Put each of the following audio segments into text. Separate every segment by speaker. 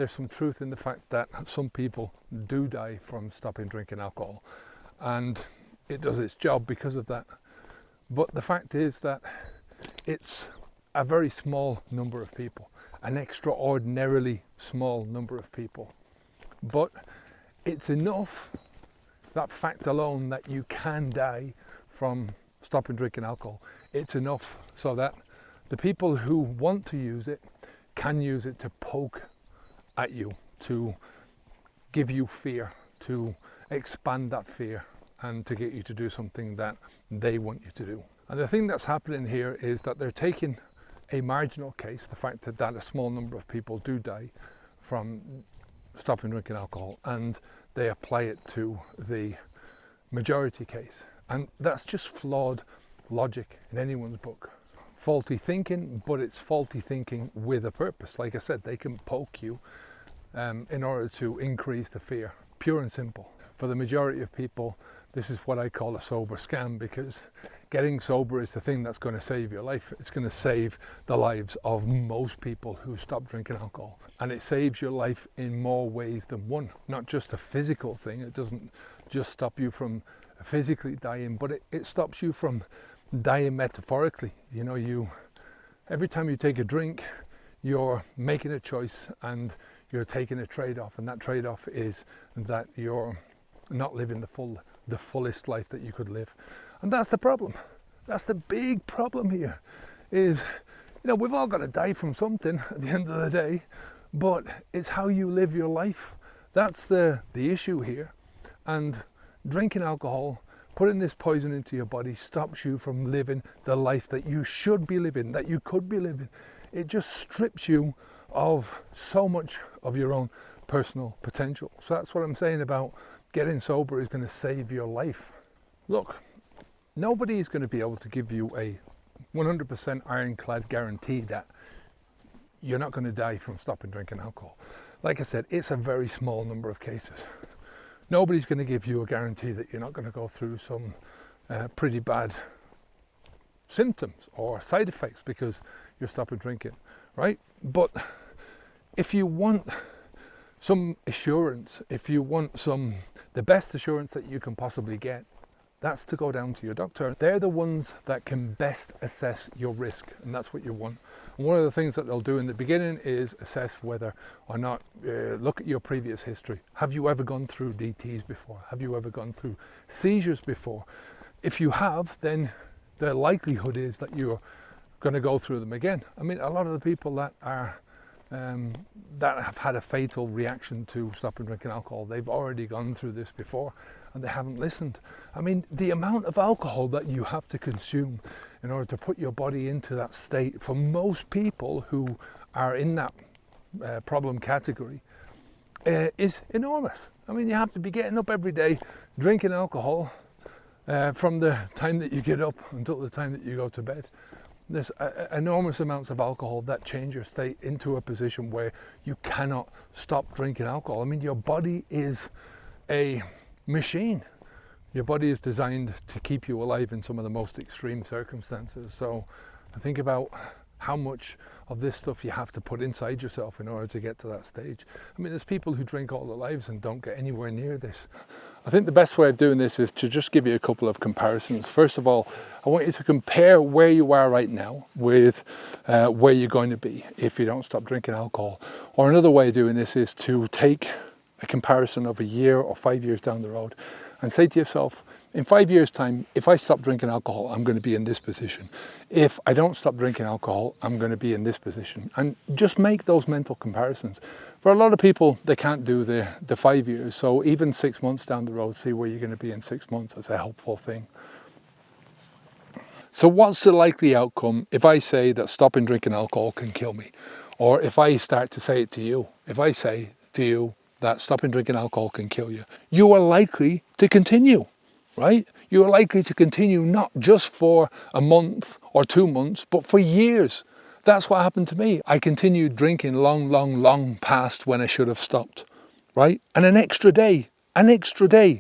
Speaker 1: there's some truth in the fact that some people do die from stopping drinking alcohol, and it does its job because of that. But the fact is that it's a very small number of people, an extraordinarily small number of people. But it's enough, that fact alone, that you can die from stopping drinking alcohol. It's enough so that the people who want to use it can use it to poke at you, to give you fear, to expand that fear, and to get you to do something that they want you to do. And the thing that's happening here is that they're taking a marginal case, the fact that a small number of people do die from stopping drinking alcohol, and they apply it to the majority case. And that's just flawed logic in anyone's book. Faulty thinking, but it's faulty thinking with a purpose. Like I said, they can poke you in order to increase the fear, pure and simple. For the majority of people, this is what I call a sober scam, because getting sober is the thing that's going to save your life. It's going to save the lives of most people who stop drinking alcohol. And it saves your life in more ways than one. Not just a physical thing. It doesn't just stop you from physically dying, but it stops you from dying metaphorically. You know, every time you take a drink, you're making a choice and you're taking a trade-off, and that trade-off is that you're not living the fullest life that you could live. And that's the problem. That's the big problem here, is, you know, we've all got to die from something at the end of the day, but it's how you live your life. That's the issue here. And drinking alcohol, putting this poison into your body, stops you from living the life that you should be living, that you could be living. It just strips you of so much of your own personal potential. So that's what I'm saying about getting sober is going to save your life. Look, nobody is going to be able to give you a 100% ironclad guarantee that you're not going to die from stopping drinking alcohol. Like I said, it's a very small number of cases. Nobody's going to give you a guarantee that you're not going to go through some pretty bad symptoms or side effects because you're stopping drinking, right? But if you want some assurance, if you want the best assurance that you can possibly get, that's to go down to your doctor. They're the ones that can best assess your risk, and that's what you want. And one of the things that they'll do in the beginning is assess whether or not, look at your previous history. Have you ever gone through DTs before? Have you ever gone through seizures before? If you have, then the likelihood is that you're going to go through them again. I mean, a lot of the people that have had a fatal reaction to stopping drinking alcohol, they've already gone through this before and they haven't listened. I mean, the amount of alcohol that you have to consume in order to put your body into that state, for most people who are in that problem category, is enormous. I mean, you have to be getting up every day, drinking alcohol from the time that you get up until the time that you go to bed. There's enormous amounts of alcohol that change your state into a position where you cannot stop drinking alcohol. I mean, your body is a machine. Your body is designed to keep you alive in some of the most extreme circumstances. So think about how much of this stuff you have to put inside yourself in order to get to that stage. I mean, there's people who drink all their lives and don't get anywhere near this. I think the best way of doing this is to just give you a couple of comparisons. First of all, I want you to compare where you are right now with where you're going to be if you don't stop drinking alcohol. Or another way of doing this is to take a comparison of a year or 5 years down the road and say to yourself, in 5 years' time, if I stop drinking alcohol, I'm going to be in this position. If I don't stop drinking alcohol, I'm going to be in this position. And just make those mental comparisons. For a lot of people, they can't do the 5 years. So even 6 months down the road, see where you're going to be in 6 months. That's a helpful thing. So what's the likely outcome if I say that stopping drinking alcohol can kill me? Or if I start to say it to you, if I say to you that stopping drinking alcohol can kill you, you are likely to continue, right? You are likely to continue not just for a month or 2 months, but for years. That's what happened to me. I continued drinking long past when I should have stopped, right? And an extra day,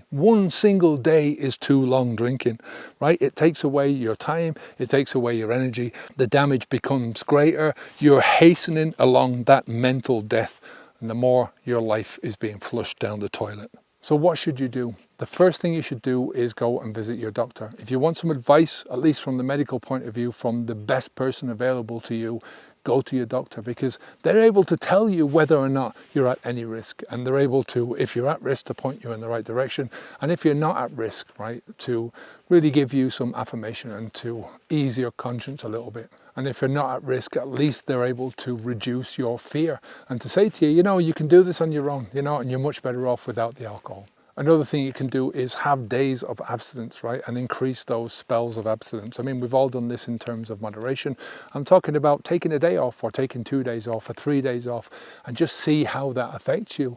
Speaker 1: one single day is too long drinking, right? It takes away your time, it takes away your energy, the damage becomes greater, you're hastening along that mental death and the more your life is being flushed down the toilet. So what should you do? The first thing you should do is go and visit your doctor. If you want some advice, at least from the medical point of view, from the best person available to you, go to your doctor, because they're able to tell you whether or not you're at any risk, and they're able to, if you're at risk, to point you in the right direction, and if you're not at risk, right, to really give you some affirmation and to ease your conscience a little bit. And if you're not at risk, at least they're able to reduce your fear and to say to you, you know, you can do this on your own, you know, and you're much better off without the alcohol. Another thing you can do is have days of abstinence, right, and increase those spells of abstinence. I mean, we've all done this in terms of moderation. I'm talking about taking a day off, or taking 2 days off, or 3 days off, and just see how that affects you.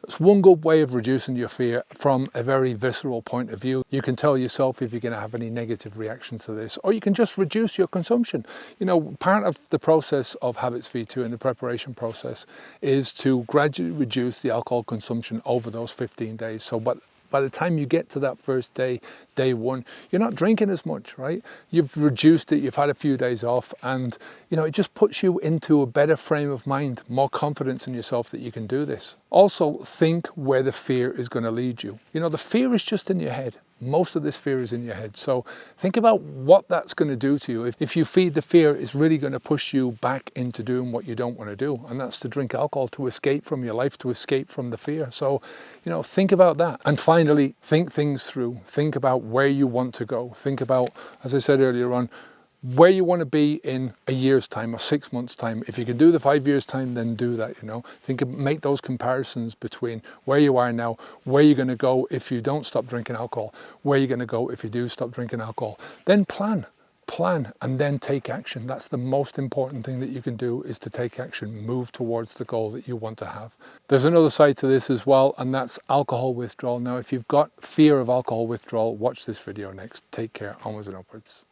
Speaker 1: It's one good way of reducing your fear from a very visceral point of view. You can tell yourself if you're going to have any negative reactions to this, or you can just reduce your consumption. You know, part of the process of Habits V2 and the preparation process is to gradually reduce the alcohol consumption over those 15 days. So by the time you get to that first day, day one, you're not drinking as much, right? You've reduced it, you've had a few days off, and you know, it just puts you into a better frame of mind, more confidence in yourself that you can do this. Also, think where the fear is going to lead you. You know, the fear is just in your head. Most of this fear is in your head. So think about what that's going to do to you. If you feed the fear, it's really going to push you back into doing what you don't want to do. And that's to drink alcohol, to escape from your life, to escape from the fear. So, you know, think about that. And finally, think things through. Think about where you want to go. Think about, as I said earlier on, where you want to be in a year's time or 6 months' time. If you can do the 5 years' time, then do that, you know. Make those comparisons between where you are now, where you're going to go if you don't stop drinking alcohol, where you're going to go if you do stop drinking alcohol. Then plan, and then take action. That's the most important thing that you can do, is to take action, move towards the goal that you want to have. There's another side to this as well, and that's alcohol withdrawal. Now, if you've got fear of alcohol withdrawal, watch this video next. Take care, onwards and upwards.